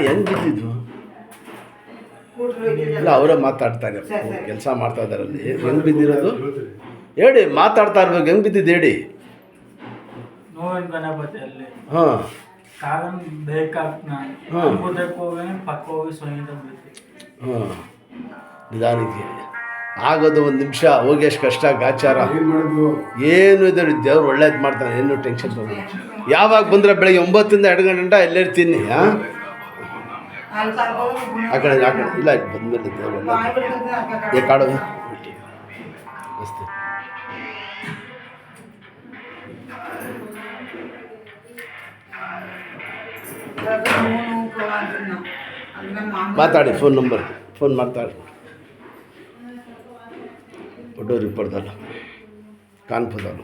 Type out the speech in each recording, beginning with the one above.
ಹೆಂಗ್ ಬಿದ್ದಿದ್ದು? ಇಲ್ಲ, ಅವರೇ ಮಾತಾಡ್ತಾರೆ, ಕೆಲಸ ಮಾಡ್ತಾ ಇದ್ದಾರಲ್ಲಿ. ಹೆಂಗ್ ಬಿದ್ದಿರೋದು ಹೇಳಿ, ಮಾತಾಡ್ತಾ ಇರ್ಬೇಕು. ಹೆಂಗ್ ಬಿದ್ದಿದ್ದು ಹೇಳಿ. ನೋವಿನ ಗಣಪತಿಯಲ್ಲಿ ಹಾಂ ಕಾರಣ ಬೇಕಾಗ್ತ ಹೋಗಿ ಪಕ್ಕ ಹೋಗಿ ಸೊನ್ನೆ ಹಾಂ, ನಿಧಾನಕ್ಕೆ ಆಗೋದು. ಒಂದು ನಿಮಿಷ ಹೋಗಿ ಎಷ್ಟು ಕಷ್ಟ ಗಾಚಾರ ಏನು ಇದೆ. ದೇವ್ರು ಒಳ್ಳೇದು ಮಾಡ್ತಾನೆ, ಏನು ಟೆನ್ಷನ್ ತೊಗೊಂಡು. ಯಾವಾಗ ಬಂದರೆ ಬೆಳಗ್ಗೆ 9ರಿಂದ 2 ಗಂಟೆ ಎಲ್ಲಿರ್ತೀನಿ. ಹಾಂ, ಆ ಕಡೆ ಇಲ್ಲ, ಬಂದಮೇಲೆ ದೇವ್ರು ಒಳ್ಳೆ ಕಾಡು ಅಷ್ಟೇ. ಮಾತಾಡಿ, ಫೋನ್ ನಂಬರ್ ಫೋನ್ ಮಾಡ್ತಾಳೆ. ಒಡ್ಡೂರು ಇಪ್ಪಡ್ದಲ್ಲ, ಕಾನ್ಪುರದಲ್ಲ.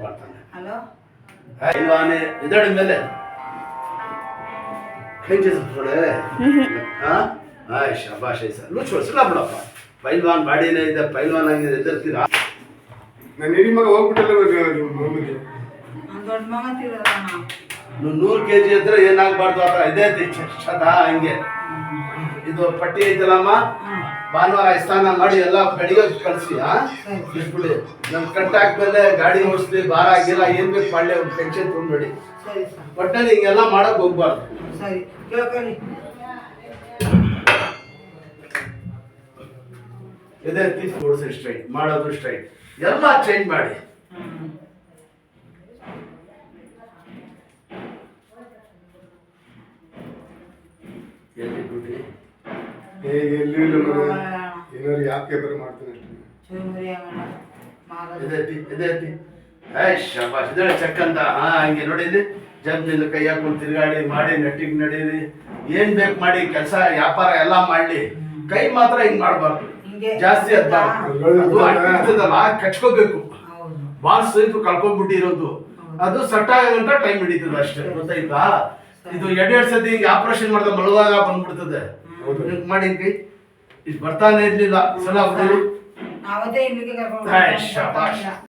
ಮಾಡ್ತಾನೆ ಇದರ ಮೇಲೆ ಶಾಬಾಷ್ ಸರ್. ಲೂಚೋಡಿಸಿಲ್ಲ ಬಿಡಪ್ಪ, ಪೈಲ್ವಾನ್ ಬಾಡಿನೇ ಇದೆ, ಪೈಲ್ವಾನ್ ಆಗಿದೆ. ಎದುರ್ತೀರಾ? ನನ್ನ ಹಿರಿ ಮಗ ಹೋಗ್ಬಿಟ್ಟಲ್ಲ. 100 kg ಇದ್ರೆ ಏನಾಗಬಾರ್ದು ಆ ಥರ ಇದೇ ಶತ. ಹಂಗೆ ಇದು ಪಟ್ಟಿ ಐತಲ್ಲಮ್ಮ, ಭಾನುವಾರ ಸ್ನಾನ ಮಾಡಿ ಎಲ್ಲ ಬೆಳಿಗ್ಗೆ ಕಳಿಸಿ. ಬಿಟ್ಬಿಡಿ, ನಮ್ ಕಟ್ ಹಾಕ್ಮೇಲೆ ಗಾಡಿ ಓಡಿಸ್ಲಿ, ಭಾರ ಆಗಿಲ್ಲ, ಏನ್ ಬೇಕು ಮಾಡಲಿ, ಟೆನ್ಷನ್ ತೊಗೊಂಡ್ಬೇಡಿ. ಒಟ್ಟಲ್ಲಿ ಹಿಂಗೆಲ್ಲ ಮಾಡಕ್ ಹೋಗ್ಬಾರ್ದು. ಇದೇ ರೀತಿ ಓಡಿಸಿ, ಸ್ಟ್ರೈಟ್ ಮಾಡೋದು, ಸ್ಟ್ರೈಟ್ ಎಲ್ಲ ಚೇಂಜ್ ಮಾಡಿ. ಯಾಕೆ ಮಾಡ್ತಾನೆ ಚೆಕ್ ಅಂತ. ಹಂಗೆ ನೋಡಿದ್ರಿ, ಜಬ್ನಿಂದ ಕೈ ಹಾಕೊಂಡು ತಿರುಗಾಡಿ ಮಾಡಿ, ನೆಟ್ಟಿಗೆ ನಡೀರಿ, ಏನ್ ಬೇಕು ಮಾಡಿ, ಕೆಲಸ ವ್ಯಾಪಾರ ಎಲ್ಲ ಮಾಡ್ಲಿ. ಕೈ ಮಾತ್ರ ಹಿಂಗ್ ಮಾಡ್ಬಾರ್ದು, ಜಾಸ್ತಿ ಅದ್ಬಾರ್ದು. ಕಚ್ಕೋಬೇಕು. ಬಾಲ್ ಸ್ವಲ್ಪ ಕಳ್ಕೊಂಡ್ಬಿಟ್ಟಿರೋದು, ಅದು ಸೆಟ್ ಆಗಂತ ಟೈಮ್ ಹಿಡಿತದ ಅಷ್ಟೇ. ಗೊತ್ತಾಯ್ತಾ? ಇದು 2 ಸತಿ ಹಿಂಗೆ ಆಪರೇಷನ್ ಮಾಡಿದ ಮಲುವಾಗ ಬಂದ್ಬಿಡ್ತದೆ. ಮಾಡಿ ಕೈ ಇಷ್ಟು ಬರ್ತಾನೆ ಇರ್ಲಿಲ್ಲ. ಸಲ